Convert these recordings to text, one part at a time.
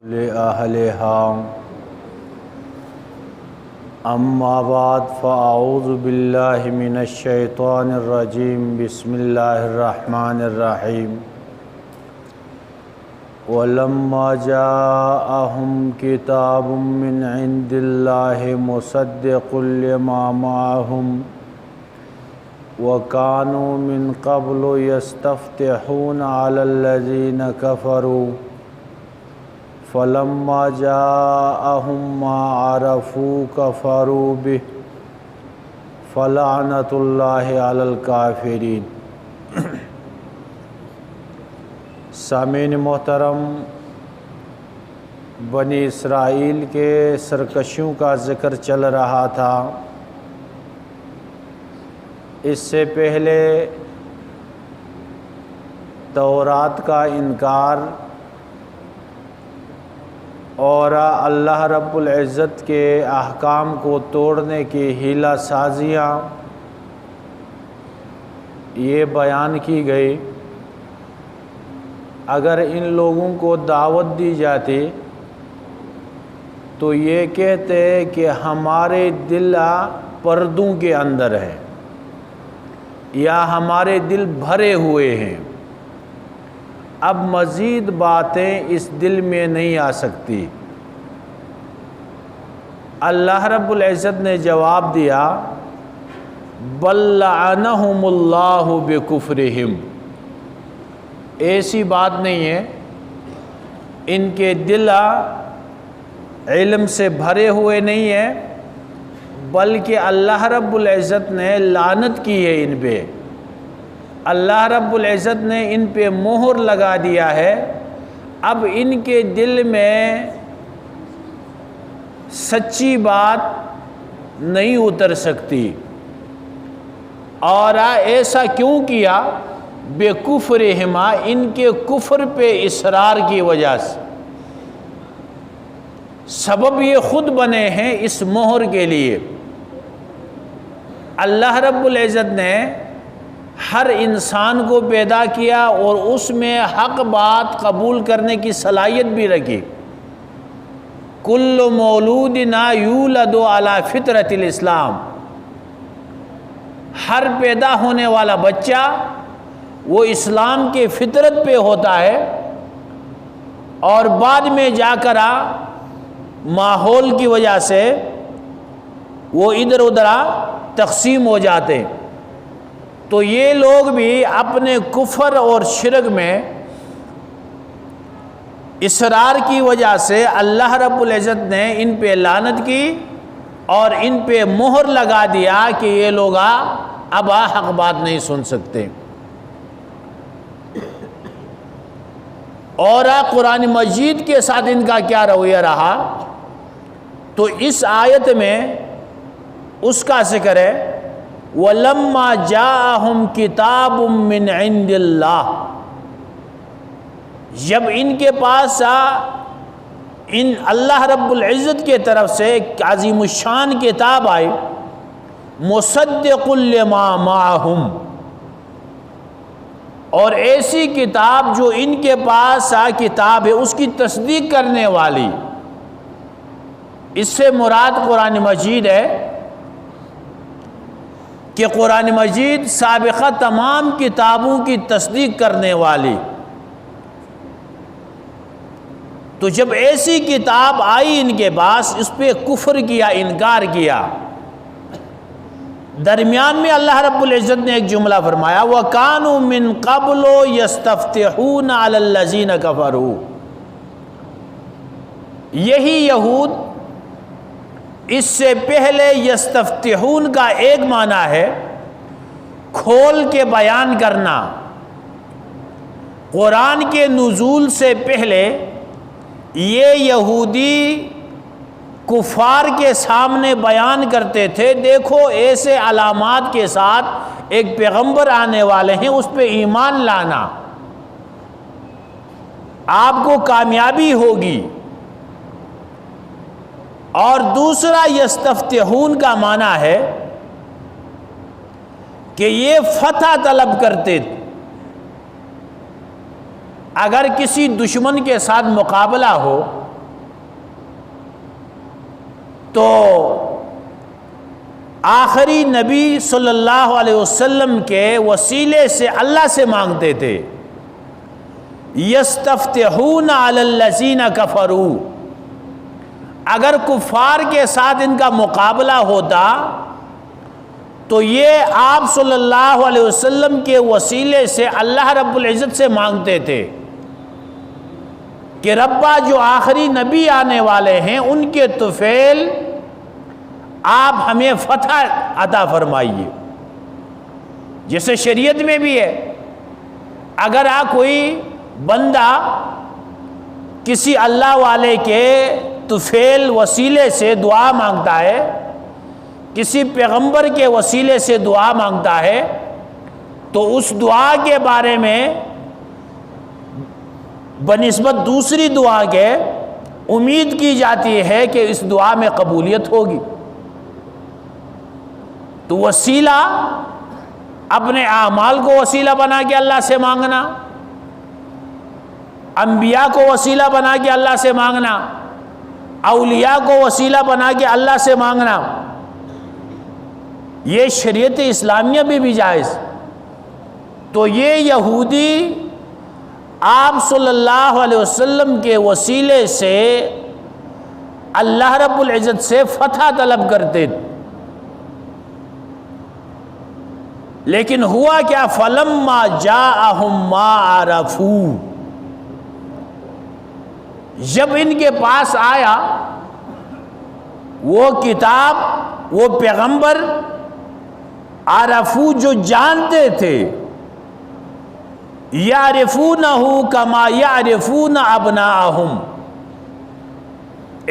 لأهلها أما بعد فأعوذ بالله من الشيطان الرجيم بسم الله الرحمن الرحيم ولما جاءهم كتاب من عند الله مصدق لما معهم وكانوا من قبل يستفتحون على الذين كفروا فلما جاءهم ما عرفوا كفروا به فلعنة الله على الكافرين۔ سامعین محترم، بنی اسرائیل کے سرکشیوں کا ذکر چل رہا تھا۔ اس سے پہلے تورات کا انکار اور اللہ رب العزت کے احکام کو توڑنے کی حیلہ سازیاں یہ بیان کی گئی۔ اگر ان لوگوں کو دعوت دی جاتی تو یہ کہتے کہ ہمارے دل پردوں کے اندر ہے یا ہمارے دل بھرے ہوئے ہیں، اب مزید باتیں اس دل میں نہیں آ سکتی۔ اللہ رب العزت نے جواب دیا بل لعنہم اللہ بکفرہم، ایسی بات نہیں ہے، ان کے دل علم سے بھرے ہوئے نہیں ہیں، بلکہ اللہ رب العزت نے لعنت کی ہے ان پہ۔ اللہ رب العزت نے ان پہ مہر لگا دیا ہے، اب ان کے دل میں سچی بات نہیں اتر سکتی۔ اور ایسا کیوں کیا؟ بے کفرہما، ان کے کفر پہ اصرار کی وجہ سے، سبب یہ خود بنے ہیں اس مہر کے لیے۔ اللہ رب العزت نے ہر انسان کو پیدا کیا اور اس میں حق بات قبول کرنے کی صلاحیت بھی رکھی۔ کل مولود یولد علی فطرت الاسلام، ہر پیدا ہونے والا بچہ وہ اسلام کے فطرت پہ ہوتا ہے، اور بعد میں جا کر ماحول کی وجہ سے وہ ادھر ادھر تقسیم ہو جاتے ہیں۔ تو یہ لوگ بھی اپنے کفر اور شرک میں اصرار کی وجہ سے اللہ رب العزت نے ان پہ لعنت کی اور ان پہ مہر لگا دیا کہ یہ لوگ اب حق بات نہیں سن سکتے۔ اور قرآن مجید کے ساتھ ان کا کیا رویہ رہا، تو اس آیت میں اس کا ذکر ہے وَلَمَّا جَاءَهُمْ كِتَابٌ مِّنْ عِنْدِ اللَّهِ، جب ان کے پاس ان اللہ رب العزت کے طرف سے ایک عظیم الشان کتاب آئی، مُصَدِّقٌ لِمَا مَعَهُمْ، اور ایسی کتاب جو ان کے پاس کتاب ہے اس کی تصدیق کرنے والی۔ اس سے مراد قرآن مجید ہے کہ قرآن مجید سابقہ تمام کتابوں کی تصدیق کرنے والی۔ تو جب ایسی کتاب آئی ان کے پاس، اس پہ کفر کیا، انکار کیا۔ درمیان میں اللہ رب العزت نے ایک جملہ فرمایا وَكَانُوا مِن قَبْلُ يَسْتَفْتِحُونَ عَلَى الَّذِينَ كَفَرُوا، یہی یہود اس سے پہلے یستفتحون کا ایک معنی ہے کھول کے بیان کرنا۔ قرآن کے نزول سے پہلے یہ یہودی کفار کے سامنے بیان کرتے تھے دیکھو ایسے علامات کے ساتھ ایک پیغمبر آنے والے ہیں، اس پہ ایمان لانا، آپ کو کامیابی ہوگی۔ اور دوسرا یستفتحون کا معنی ہے کہ یہ فتح طلب کرتے تھے۔ اگر کسی دشمن کے ساتھ مقابلہ ہو تو آخری نبی صلی اللہ علیہ وسلم کے وسیلے سے اللہ سے مانگتے تھے. یستفتحون علی الذین کفروا، اگر کفار کے ساتھ ان کا مقابلہ ہوتا تو یہ آپ صلی اللہ علیہ وسلم کے وسیلے سے اللہ رب العزت سے مانگتے تھے کہ ربا جو آخری نبی آنے والے ہیں ان کے طفیل آپ ہمیں فتح عطا فرمائیے. جیسے شریعت میں بھی ہے، اگر کوئی بندہ کسی اللہ والے کے طفیل وسیلے سے دعا مانگتا ہے، کسی پیغمبر کے وسیلے سے دعا مانگتا ہے، تو اس دعا کے بارے میں بنسبت دوسری دعا کے امید کی جاتی ہے کہ اس دعا میں قبولیت ہوگی. تو وسیلہ اپنے اعمال کو وسیلہ بنا کے اللہ سے مانگنا، انبیاء کو وسیلہ بنا کے اللہ سے مانگنا، اولیاء کو وسیلہ بنا کے اللہ سے مانگنا، یہ شریعت اسلامیہ میں بھی جائز. تو یہ یہودی آپ صلی اللہ علیہ وسلم کے وسیلے سے اللہ رب العزت سے فتح طلب کرتے تھے. لیکن ہوا کیا؟ فلما جاءہم ما عرفوا، جب ان کے پاس آیا وہ کتاب، وہ پیغمبر، عرفو جو جانتے تھے، یعرفونہ کما یعرفون ابناءہم،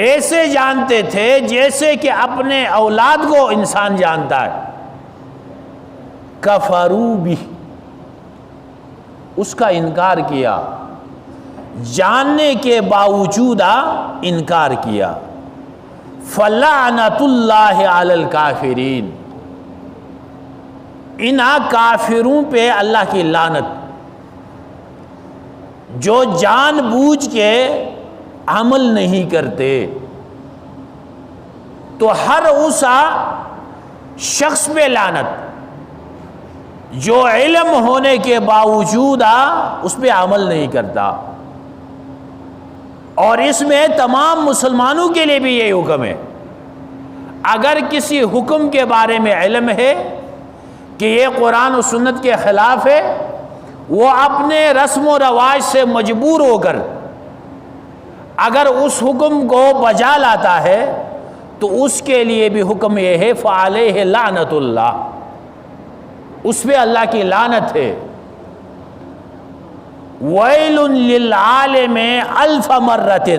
ایسے جانتے تھے جیسے کہ اپنے اولاد کو انسان جانتا ہے. کفروا بہ، اس کا انکار کیا، جاننے کے باوجود انکار کیا. فلعنۃ اللہ علی الکافرین، ان کافروں پہ اللہ کی لعنت، جو جان بوجھ کے عمل نہیں کرتے. تو ہر اس شخص پہ لعنت جو علم ہونے کے باوجود اس پہ عمل نہیں کرتا. اور اس میں تمام مسلمانوں کے لیے بھی یہ حکم ہے، اگر کسی حکم کے بارے میں علم ہے کہ یہ قرآن و سنت کے خلاف ہے، وہ اپنے رسم و رواج سے مجبور ہو کر اگر اس حکم کو بجا لاتا ہے تو اس کے لیے بھی حکم یہ ہے فعلیہ لعنت اللہ، اس پہ اللہ کی لعنت ہے. ویل للعالم الف مرۃ،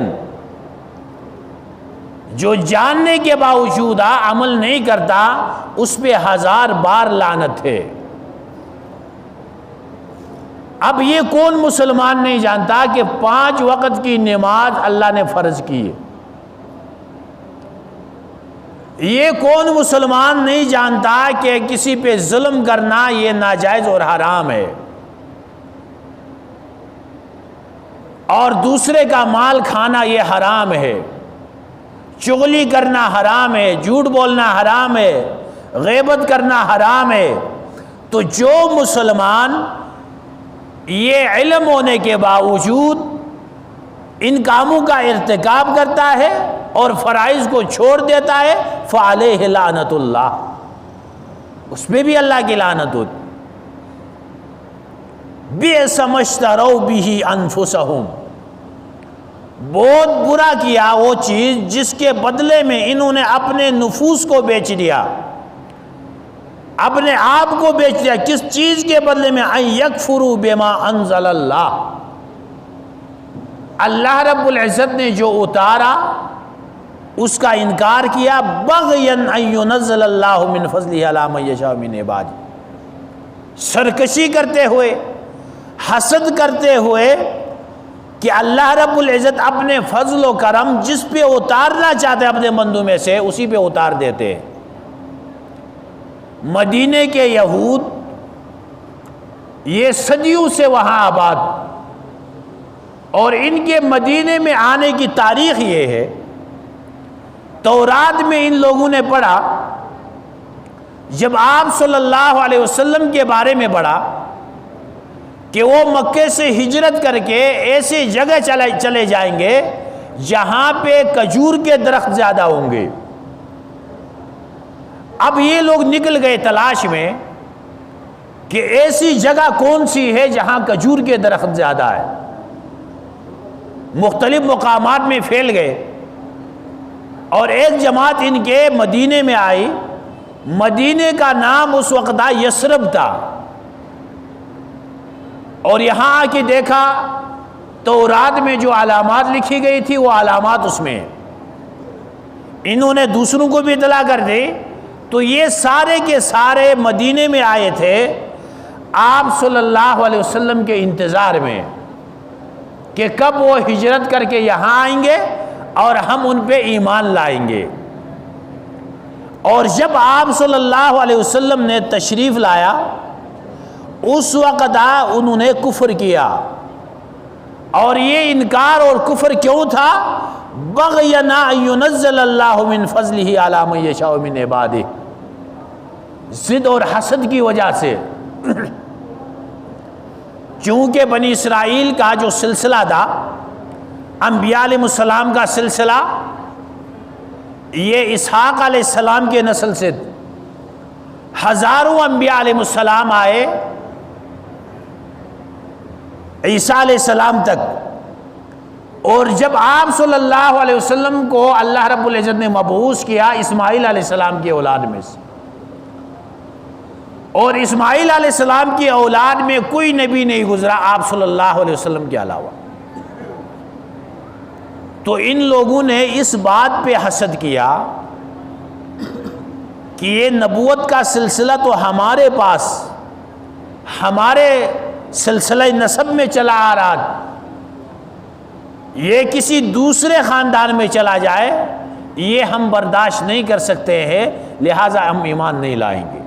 جو جاننے کے باوجود عمل نہیں کرتا اس پہ 1000 بار لعنت ہے. اب یہ کون مسلمان نہیں جانتا کہ 5 وقت کی نماز اللہ نے فرض کی ہے؟ یہ کون مسلمان نہیں جانتا کہ کسی پہ ظلم کرنا یہ ناجائز اور حرام ہے، اور دوسرے کا مال کھانا یہ حرام ہے، چغلی کرنا حرام ہے، جھوٹ بولنا حرام ہے، غیبت کرنا حرام ہے؟ تو جو مسلمان یہ علم ہونے کے باوجود ان کاموں کا ارتکاب کرتا ہے اور فرائض کو چھوڑ دیتا ہے، فعلیہ لعنت اللہ، اس پہ بھی اللہ کی لعنت ہوتی. بئس ما اشتروا بہ انفسہم، بہت برا کیا وہ چیز جس کے بدلے میں انہوں نے اپنے نفوس کو بیچ دیا، اپنے آپ کو بیچ دیا. کس چیز کے بدلے میں؟ ان یکفروا بما انزل اللہ، اللہ رب العزت نے جو اتارا اس کا انکار کیا. بغیا ان ینزل اللہ من فضلہ علی من یشاء من عبادہ، سرکشی کرتے ہوئے، حسد کرتے ہوئے کہ اللہ رب العزت اپنے فضل و کرم جس پہ اتارنا چاہتے اپنے بندوں میں سے اسی پہ اتار دیتے. مدینے کے یہود یہ صدیوں سے وہاں آباد، اور ان کے مدینے میں آنے کی تاریخ یہ ہے تورات میں ان لوگوں نے پڑھا، جب آپ صلی اللہ علیہ وسلم کے بارے میں پڑھا کہ وہ مکے سے ہجرت کر کے ایسی جگہ چلے جائیں گے جہاں پہ کھجور کے درخت زیادہ ہوں گے۔ اب یہ لوگ نکل گئے تلاش میں کہ ایسی جگہ کون سی ہے جہاں کھجور کے درخت زیادہ ہے، مختلف مقامات میں پھیل گئے، اور ایک جماعت ان کے مدینے میں آئی۔ مدینے کا نام اس وقت یثرب تھا، اور یہاں آ کے دیکھا تورات میں جو علامات لکھی گئی تھی وہ علامات اس میں، انہوں نے دوسروں کو بھی اطلاع کر دی۔ تو یہ سارے کے سارے مدینے میں آئے تھے آپ صلی اللہ علیہ وسلم کے انتظار میں کہ کب وہ ہجرت کر کے یہاں آئیں گے اور ہم ان پہ ایمان لائیں گے۔ اور جب آپ صلی اللہ علیہ وسلم نے تشریف لایا اس وقت انہوں نے کفر کیا، اور یہ انکار اور کفر کیوں تھا؟ بغینا ان ینزل اللہ من فضلہ علی من یشاء من عبادہ، ضد اور حسد کی وجہ سے۔ چونکہ بنی اسرائیل کا جو سلسلہ تھا، انبیاء علیہ السلام کا سلسلہ، یہ اسحاق علیہ السلام کے نسل سے ہزاروں انبیاء علیہ السلام آئے عیسیٰ علیہ السلام تک، اور جب آپ صلی اللہ علیہ وسلم کو اللہ رب العزت نے مبعوث کیا اسماعیل علیہ السلام کی اولاد میں سے، اور اسماعیل علیہ السلام کی اولاد میں کوئی نبی نہیں گزرا آپ صلی اللہ علیہ وسلم کے علاوہ۔ تو ان لوگوں نے اس بات پہ حسد کیا کہ یہ نبوت کا سلسلہ تو ہمارے پاس، ہمارے سلسلہ نسب میں چلا آ رہا، یہ کسی دوسرے خاندان میں چلا جائے یہ ہم برداشت نہیں کر سکتے ہیں، لہٰذا ہم ایمان نہیں لائیں گے۔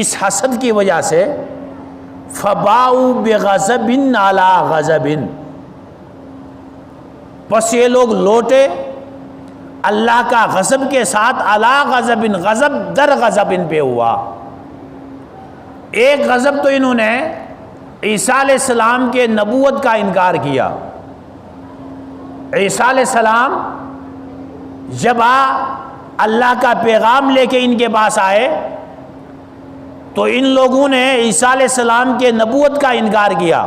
اس حسد کی وجہ سے فباؤ بغضب علی غضب، پس یہ لوگ لوٹے اللہ کا غضب کے ساتھ، علی غضب، غضب در غضب ان پہ ہوا۔ ایک غضب تو انہوں نے عیسیٰ علیہ السلام کے نبوت کا انکار کیا۔ عیسیٰ علیہ السلام جب اللہ کا پیغام لے کے ان کے پاس آئے تو ان لوگوں نے عیسیٰ علیہ السلام کے نبوت کا انکار کیا،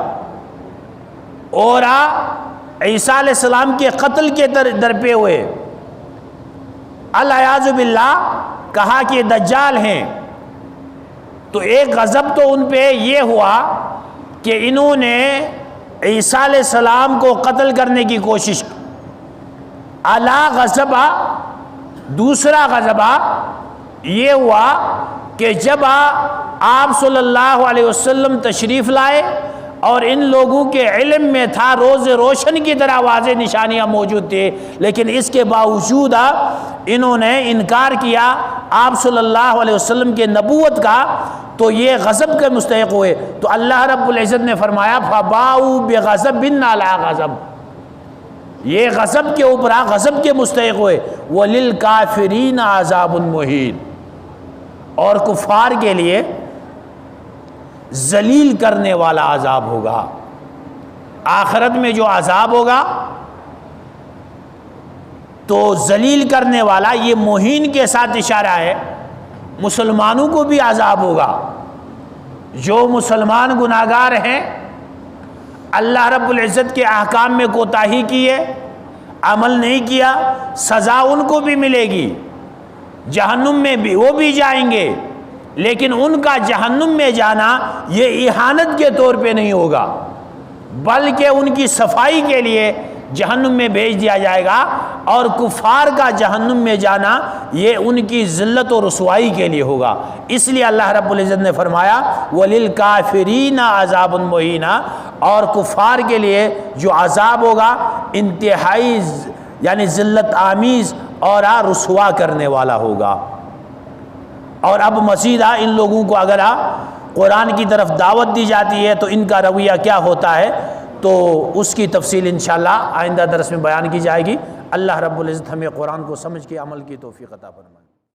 اور عیسیٰ علیہ السلام کے قتل کے درپے ہوئے، العیاذ باللہ کہا کہ دجال ہیں۔ تو ایک غضب تو ان پہ یہ ہوا کہ انہوں نے عیسیٰ علیہ السلام کو قتل کرنے کی کوشش کی، اعلیٰ غضب۔ دوسرا غضب یہ ہوا کہ جب آپ صلی اللہ علیہ وسلم تشریف لائے اور ان لوگوں کے علم میں تھا، روز روشن کی طرح واضح نشانیاں موجود تھے، لیکن اس کے باوجود انہوں نے انکار کیا آپ صلی اللہ علیہ وسلم کے نبوت کا، تو یہ غضب کے مستحق ہوئے۔ تو اللہ رب العزت نے فرمایا فباؤ بغضب علی غضب، یہ غضب کے اوپر غضب کے مستحق ہوئے۔ وَلِلْكَافِرِينَ عَذَابٌ مُّهِينٌ، اور کفار کے لیے ذلیل کرنے والا عذاب ہوگا۔ آخرت میں جو عذاب ہوگا تو ذلیل کرنے والا، یہ مہین کے ساتھ اشارہ ہے، مسلمانوں کو بھی عذاب ہوگا۔ جو مسلمان گناہگار ہیں، اللہ رب العزت کے احکام میں کوتاہی کی ہے، عمل نہیں کیا، سزا ان کو بھی ملے گی، جہنم میں بھی وہ بھی جائیں گے، لیکن ان کا جہنم میں جانا یہ اہانت کے طور پہ نہیں ہوگا، بلکہ ان کی صفائی کے لیے جہنم میں بھیج دیا جائے گا، اور کفار کا جہنم میں جانا یہ ان کی ذلت و رسوائی کے لیے ہوگا۔ اس لیے اللہ رب العزت نے فرمایا وَلِلْكَافِرِينَ عَذَابٌ مُّهِينٌ، اور کفار کے لیے جو عذاب ہوگا انتہائی یعنی ذلت آمیز اور رسوا کرنے والا ہوگا۔ اور اب مزید ان لوگوں کو اگر قرآن کی طرف دعوت دی جاتی ہے تو ان کا رویہ کیا ہوتا ہے، تو اس کی تفصیل انشاءاللہ آئندہ درس میں بیان کی جائے گی۔ اللہ رب العزت ہمیں قرآن کو سمجھ کے عمل کی توفیق عطا فرمائے۔